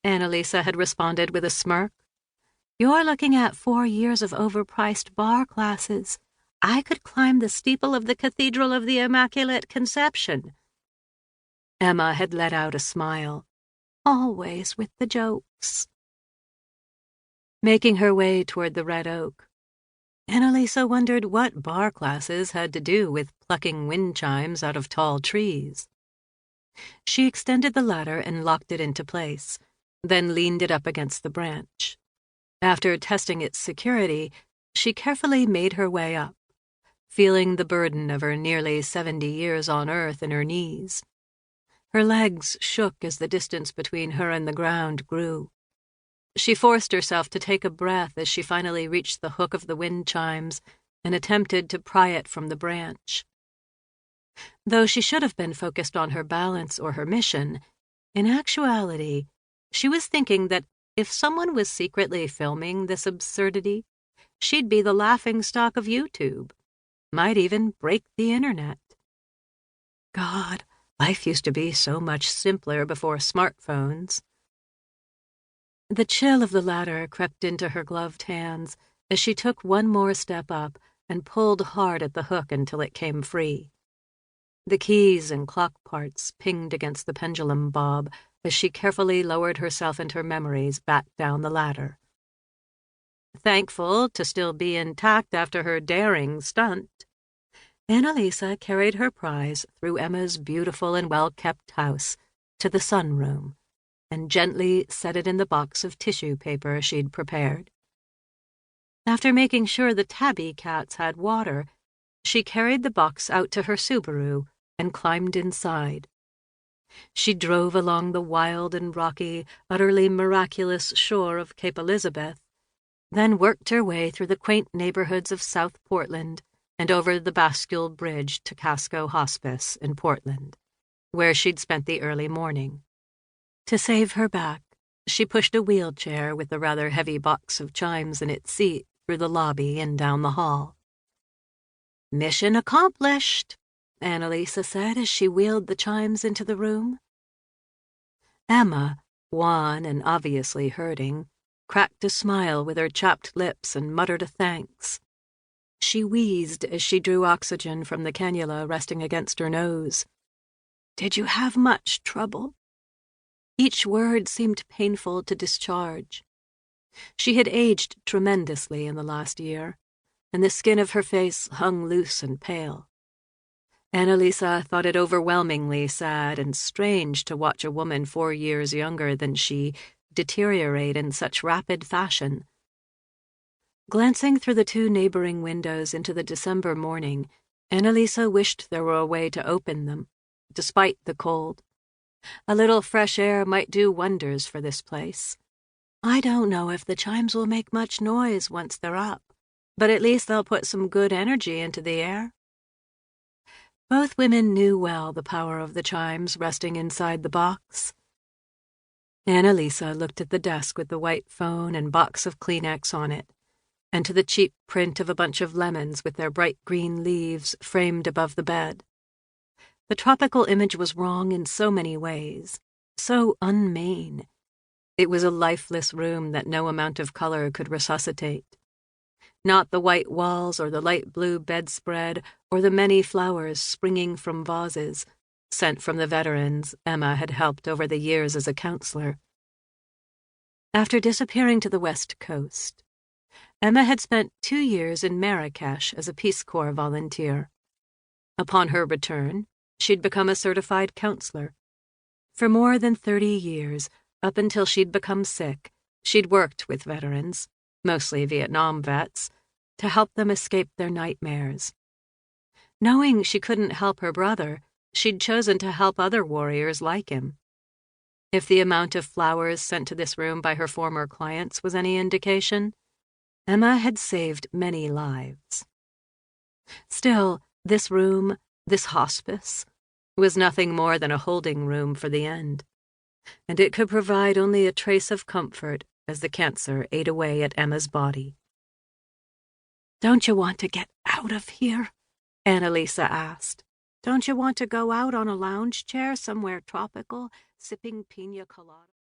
Annalisa had responded with a smirk. "You're looking at 4 years of overpriced bar classes. I could climb the steeple of the Cathedral of the Immaculate Conception." Emma had let out a smile. Always with the jokes. Making her way toward the Red Oak, Annalisa wondered what bar classes had to do with plucking wind chimes out of tall trees. She extended the ladder and locked it into place, then leaned it up against the branch. After testing its security, she carefully made her way up, feeling the burden of her nearly 70 years on Earth in her knees. Her legs shook as the distance between her and the ground grew. She forced herself to take a breath as she finally reached the hook of the wind chimes and attempted to pry it from the branch. Though she should have been focused on her balance or her mission, in actuality, she was thinking that if someone was secretly filming this absurdity, she'd be the laughingstock of YouTube, might even break the internet. God, life used to be so much simpler before smartphones. The chill of the ladder crept into her gloved hands as she took one more step up and pulled hard at the hook until it came free. The keys and clock parts pinged against the pendulum bob as she carefully lowered herself and her memories back down the ladder. Thankful to still be intact after her daring stunt, Annalisa carried her prize through Emma's beautiful and well-kept house to the sunroom and gently set it in the box of tissue paper she'd prepared. After making sure the tabby cats had water, she carried the box out to her Subaru and climbed inside. She drove along the wild and rocky, utterly miraculous shore of Cape Elizabeth, then worked her way through the quaint neighborhoods of South Portland and over the Bascule Bridge to Casco Hospice in Portland, where she'd spent the early morning. To save her back, she pushed a wheelchair with a rather heavy box of chimes in its seat through the lobby and down the hall. "Mission accomplished," Annalisa said as she wheeled the chimes into the room. Emma, wan and obviously hurting, cracked a smile with her chapped lips and muttered a thanks. She wheezed as she drew oxygen from the cannula resting against her nose. "Did you have much trouble?" Each word seemed painful to discharge. She had aged tremendously in the last year, and the skin of her face hung loose and pale. Annalisa thought it overwhelmingly sad and strange to watch a woman 4 years younger than she deteriorate in such rapid fashion. Glancing through the 2 neighboring windows into the December morning, Annalisa wished there were a way to open them, despite the cold. A little fresh air might do wonders for this place. "I don't know if the chimes will make much noise once they're up, but at least they'll put some good energy into the air." Both women knew well the power of the chimes resting inside the box. Annalisa looked at the desk with the white phone and box of Kleenex on it, and to the cheap print of a bunch of lemons with their bright green leaves framed above the bed. The tropical image was wrong in so many ways, so un-Maine. It was a lifeless room that no amount of color could resuscitate. Not the white walls or the light blue bedspread or the many flowers springing from vases, sent from the veterans Emma had helped over the years as a counselor. After disappearing to the West Coast, Emma had spent 2 years in Marrakesh as a Peace Corps volunteer. Upon her return, she'd become a certified counselor. For more than 30 years, up until she'd become sick, she'd worked with veterans, mostly Vietnam vets, to help them escape their nightmares. Knowing she couldn't help her brother, she'd chosen to help other warriors like him. If the amount of flowers sent to this room by her former clients was any indication, Emma had saved many lives. Still, this room, this hospice, was nothing more than a holding room for the end, and it could provide only a trace of comfort as the cancer ate away at Emma's body. "Don't you want to get out of here?" Annalisa asked. "Don't you want to go out on a lounge chair somewhere tropical, sipping piña colada?"